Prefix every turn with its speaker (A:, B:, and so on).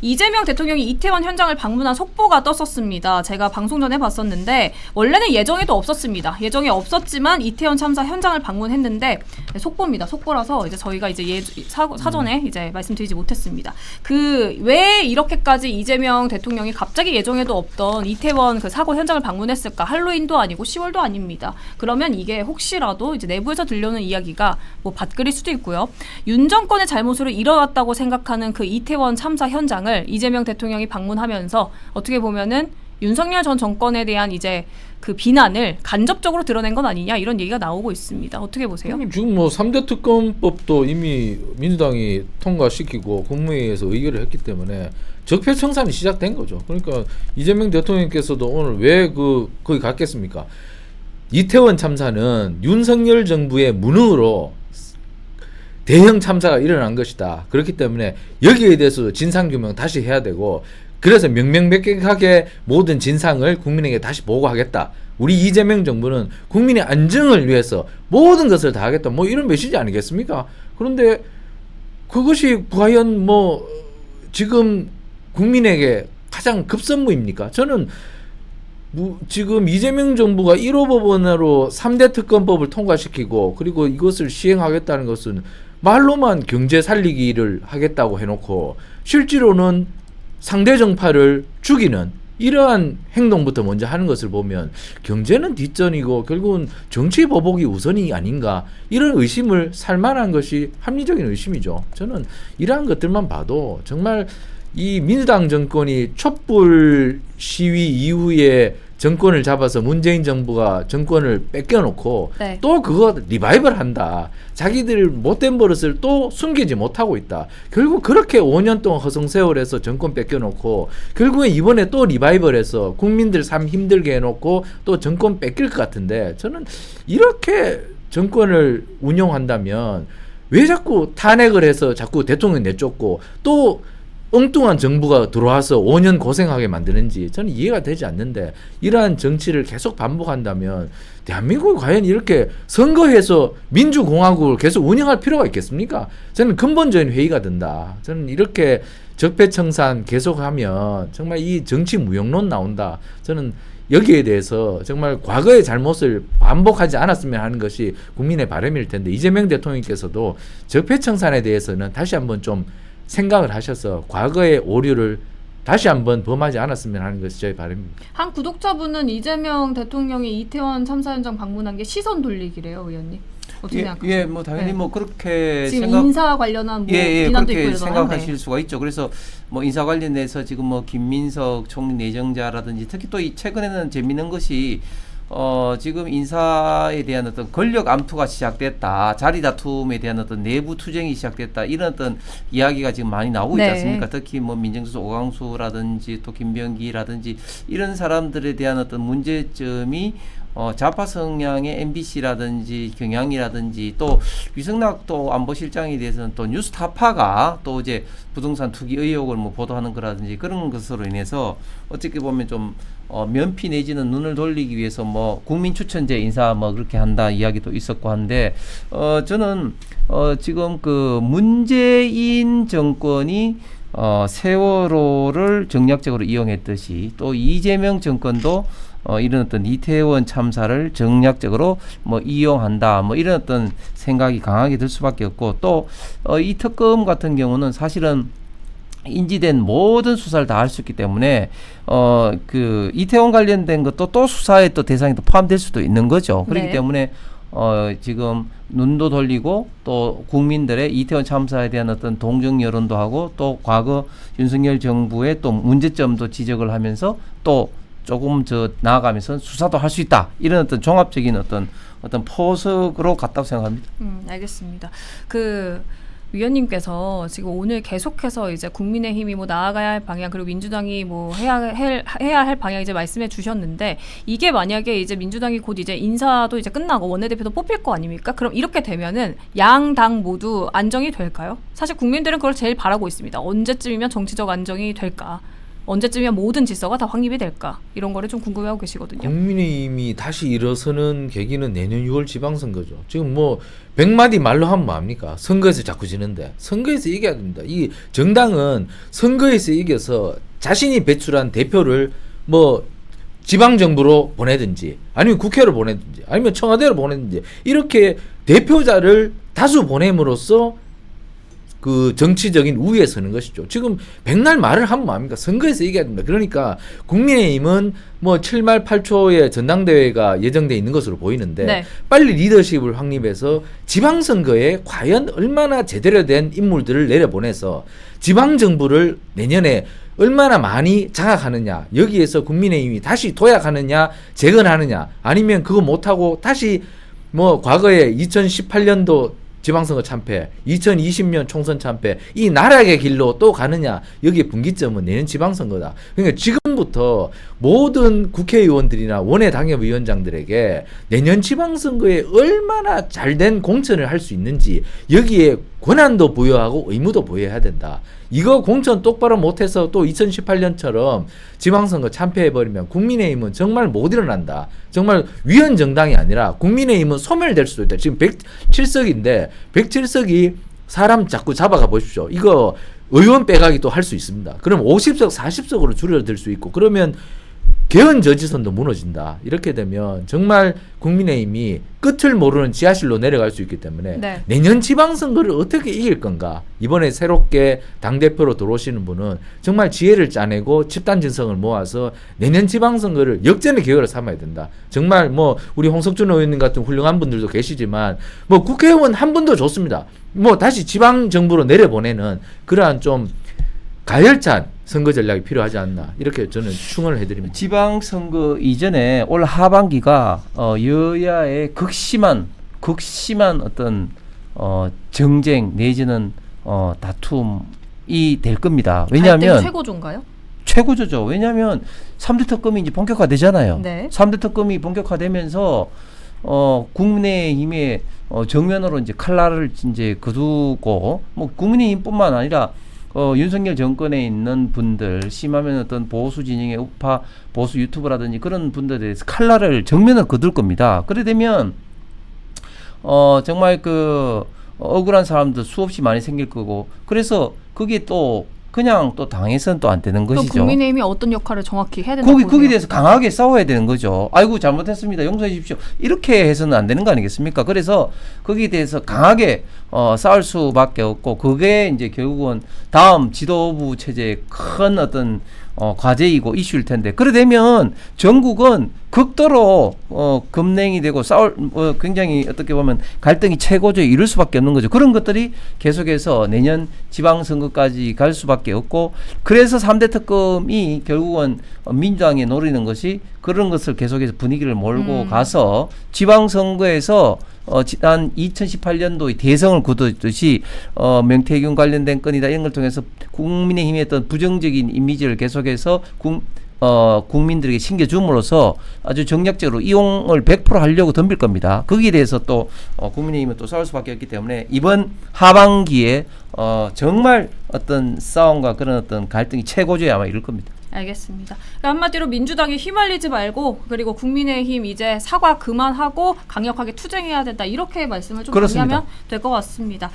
A: 이재명 대통령이 이태원 현장을 방문한 속보가 떴었습니다. 제가 방송 전에 봤었는데 원래는 예정에도 없었습니다. 예정에 없었지만 이태원 참사 현장을 방문했는데 속보입니다. 속보라서 이제 저희가 이제 사전에 이제 말씀드리지 못했습니다. 왜 이렇게까지 이재명 대통령이 갑자기 예정에도 없던 이태원 그 사고 현장을 방문했을까? 할로윈도 아니고 10월도 아닙니다. 그러면 이게 혹시라도 이제 내부에서 들려오는 이야기가 뭐 밭글일 수도 있고요. 윤 정권의 잘못으로 일어났다고 생각하는 그 이태원 참사 현장 이재명 대통령이 방문하면서 어떻게 보면은 윤석열 전 정권에 대한 이제 그 비난을 간접적으로 드러낸 건 아니냐 이런 얘기가 나오고 있습니다. 어떻게 보세요?
B: 지금 뭐 3대 특검법도 이미 민주당이 통과시키고 국무회의에서 의결을 했기 때문에 적폐청산이 시작된 거죠. 그러니까 이재명 대통령께서도 오늘 왜 거기 갔겠습니까? 이태원 참사는 윤석열 정부의 무능으로 대형 참사가 일어난 것이다. 그렇기 때문에 여기에 대해서 진상규명 다시 해야 되고, 그래서 명명백백하게 모든 진상을 국민에게 다시 보고하겠다. 우리 이재명 정부는 국민의 안정을 위해서 모든 것을 다 하겠다. 뭐 이런 메시지 아니겠습니까? 그런데 그것이 과연 뭐 지금 국민에게 가장 급선무입니까? 저는 지금 이재명 정부가 1호 법원으로 3대 특검법을 통과시키고 그리고 이것을 시행하겠다는 것은 말로만 경제 살리기를 하겠다고 해놓고 실제로는 상대 정파를 죽이는 이러한 행동부터 먼저 하는 것을 보면 경제는 뒷전이고 결국은 정치 보복이 우선이 아닌가, 이런 의심을 살 만한 것이 합리적인 의심이죠. 저는 이러한 것들만 봐도 정말 이 민주당 정권이 촛불 시위 이후에 정권을 잡아서 문재인 정부가 정권을 뺏겨놓고
A: 네.
B: 또 그거 리바이벌 한다. 자기들 못된 버릇을 또 숨기지 못하고 있다. 결국 그렇게 5년 동안 허송세월해서 정권 뺏겨놓고 결국에 이번에 또 리바이벌해서 국민들 삶 힘들게 해놓고 또 정권 뺏길 것 같은데, 저는 이렇게 정권을 운영한다면 왜 자꾸 탄핵을 해서 자꾸 대통령 내쫓고 또 엉뚱한 정부가 들어와서 5년 고생하게 만드는지 저는 이해가 되지 않는데, 이러한 정치를 계속 반복한다면 대한민국이 과연 이렇게 선거해서 민주공화국을 계속 운영할 필요가 있겠습니까? 저는 근본적인 회의가 든다. 저는 이렇게 적폐청산 계속하면 정말 이 정치 무용론 나온다. 저는 여기에 대해서 정말 과거의 잘못을 반복하지 않았으면 하는 것이 국민의 바람일 텐데, 이재명 대통령께서도 적폐청산에 대해서는 다시 한번 좀 생각을 하셔서 과거의 오류를 다시 한번 범하지 않았으면 하는 것이 저희 바람입니다.
A: 한 구독자분은 이재명 대통령이 이태원 참사 현장 방문한 게 시선 돌리기래요, 의원님. 어떻게 생각하세요?
C: 예, 뭐 당연히 뭐 그렇게
A: 지금 인사 관련한 뭐 비난도 있고
C: 그렇게 생각하실 수가 있죠. 그래서 뭐 인사 관련해서 지금 뭐 김민석 총리 내정자라든지 특히 또 최근에는 재미있는 것이 지금 인사에 대한 어떤 권력 암투가 시작됐다, 자리 다툼에 대한 어떤 내부 투쟁이 시작됐다, 이런 어떤 이야기가 지금 많이 나오고 있지 않습니까? 특히 뭐 민정수석 오광수라든지 또 김병기라든지 이런 사람들에 대한 어떤 문제점이 좌파 성향의 MBC라든지 경향이라든지 또 위성락 또 안보실장에 대해서는 또 뉴스타파가 또 이제 부동산 투기 의혹을 뭐 보도하는 거라든지 그런 것으로 인해서 어떻게 보면 좀 면피 내지는 눈을 돌리기 위해서 뭐 국민 추천제 인사 뭐 그렇게 한다 이야기도 있었고 한데, 저는 지금 그 문재인 정권이 세월호를 정략적으로 이용했듯이 또 이재명 정권도 이런 어떤 이태원 참사를 정략적으로 뭐 이용한다, 뭐 이런 어떤 생각이 강하게 들 수밖에 없고, 또 이 특검 같은 경우는 사실은 인지된 모든 수사를 다 할 수 있기 때문에 그 이태원 관련된 것도 또 수사의 또 대상에 또 포함될 수도 있는 거죠. 그렇기
A: 네.
C: 때문에 지금 눈도 돌리고 또 국민들의 이태원 참사에 대한 어떤 동정 여론도 하고 또 과거 윤석열 정부의 또 문제점도 지적을 하면서 또 조금 나아가면서 수사도 할 수 있다, 이런 어떤 종합적인 어떤 포석으로 갔다고 생각합니다.
A: 알겠습니다. 위원님께서 지금 오늘 계속해서 이제 국민의힘이 뭐 나아가야 할 방향, 그리고 민주당이 뭐 해야 할 방향 이제 말씀해 주셨는데, 이게 만약에 이제 민주당이 곧 이제 인사도 이제 끝나고 원내대표도 뽑힐 거 아닙니까? 그럼 이렇게 되면은 양당 모두 안정이 될까요? 사실 국민들은 그걸 제일 바라고 있습니다. 언제쯤이면 정치적 안정이 될까? 언제쯤이면 모든 질서가 다 확립이 될까 이런 거를 좀 궁금해하고 계시거든요.
B: 국민의힘이 다시 일어서는 계기는 내년 6월 지방선거죠. 지금 뭐 100마디 말로 하면 뭐합니까? 선거에서 자꾸 지는데 선거에서 이겨야 됩니다. 이 정당은 선거에서 이겨서 자신이 배출한 대표를 뭐 지방정부로 보내든지 아니면 국회로 보내든지 아니면 청와대로 보내든지 이렇게 대표자를 다수 보냄으로써 그 정치적인 우위에 서는 것이죠. 지금 백날 말을 하면 뭐합니까? 선거에서 이겨야 됩니다. 그러니까 국민의힘은 뭐 7말 8초의 전당대회가 예정돼 있는 것으로 보이는데
A: 네.
B: 빨리 리더십을 확립해서 지방선거에 과연 얼마나 제대로 된 인물들을 내려보내서 지방정부를 내년에 얼마나 많이 장악하느냐, 여기에서 국민의힘이 다시 도약하느냐, 재건하느냐, 아니면 그거 못하고 다시 뭐 과거에 2018년도 지방선거 참패, 2020년 총선 참패, 이 나락의 길로 또 가느냐, 여기에 분기점은 내년 지방선거다. 그러니까 지금부터 모든 국회의원들이나 원외 당협위원장들에게 내년 지방선거에 얼마나 잘된 공천을 할 수 있는지 여기에 권한도 부여하고 의무도 부여해야 된다. 이거 공천 똑바로 못해서 또 2018년처럼 지방선거 참패해버리면 국민의힘은 정말 못 일어난다. 정말 위헌 정당이 아니라 국민의힘은 소멸될 수도 있다. 지금 107석인데 107석이 사람 자꾸 잡아가 보십시오. 이거 의원 빼가기 또 할 수 있습니다. 그럼 50석 40석으로 줄여들 수 있고 그러면 개헌 저지선도 무너진다. 이렇게 되면 정말 국민의힘이 끝을 모르는 지하실로 내려갈 수 있기 때문에
A: 네.
B: 내년 지방선거를 어떻게 이길 건가. 이번에 새롭게 당대표로 들어오시는 분은 정말 지혜를 짜내고 집단 진성을 모아서 내년 지방선거를 역전의 기회로 삼아야 된다. 정말 뭐 우리 홍석준 의원님 같은 훌륭한 분들도 계시지만 뭐 국회의원 한 분도 좋습니다. 뭐 다시 지방정부로 내려보내는 그러한 좀 가열찬 선거 전략이 필요하지 않나 이렇게 저는 충원을 해드립니다.
C: 지방선거 이전에 올 하반기가 여야의 극심한 어떤 정쟁 내지는 다툼이 될 겁니다. 왜냐하면
A: 갈등이 최고조인가요?
C: 최고조죠. 왜냐하면 3대 특검이 이제 본격화되잖아요.
A: 네.
C: 3대 특검이 본격화되면서 국민의힘의 정면으로 이제 칼날을 이제 거두고 뭐 국민의힘뿐만 아니라 윤석열 정권에 있는 분들, 심하면 어떤 보수 진영의 우파 보수 유튜버라든지 그런 분들에 대해서 칼날을 정면으로 거둘 겁니다. 그래 되면 정말 그 억울한 사람들 수없이 많이 생길 거고, 그래서 그게 또 그냥 또 당해서는 또 안 되는
A: 그럼
C: 것이죠.
A: 국민의힘이 어떤 역할을 정확히 해야 된다고 보세요?
C: 거기에 대해서 강하게 싸워야 되는 거죠. 아이고 잘못했습니다. 용서해 주십시오. 이렇게 해서는 안 되는 거 아니겠습니까? 그래서 거기에 대해서 강하게 싸울 수밖에 없고, 그게 이제 결국은 다음 지도부 체제의 큰 어떤 과제이고 이슈일 텐데, 그래 되면 전국은 극도로 급냉이 되고 굉장히 어떻게 보면 갈등이 최고조에 이를 수밖에 없는 거죠. 그런 것들이 계속해서 내년 지방선거까지 갈 수밖에 없고, 그래서 3대 특검이 결국은 민주당이 노리는 것이 그런 것을 계속해서 분위기를 몰고 가서 지방선거에서 지난 2018년도의 대성을 거두듯이 명태균 관련된 건이다 이런 걸 통해서 국민의힘의 어떤 부정적인 이미지를 계속해서 국민들에게 신겨줌으로써 아주 정략적으로 이용을 100% 하려고 덤빌 겁니다. 거기에 대해서 또 국민의힘은 또 싸울 수밖에 없기 때문에 이번 하반기에 정말 어떤 싸움과 그런 어떤 갈등이 최고조에 아마 이를 겁니다.
A: 알겠습니다. 그러니까 한마디로 민주당이 휘말리지 말고, 그리고 국민의힘 이제 사과 그만하고 강력하게 투쟁해야 된다, 이렇게 말씀을 좀
C: 그렇습니다.
A: 정리하면 될 것 같습니다.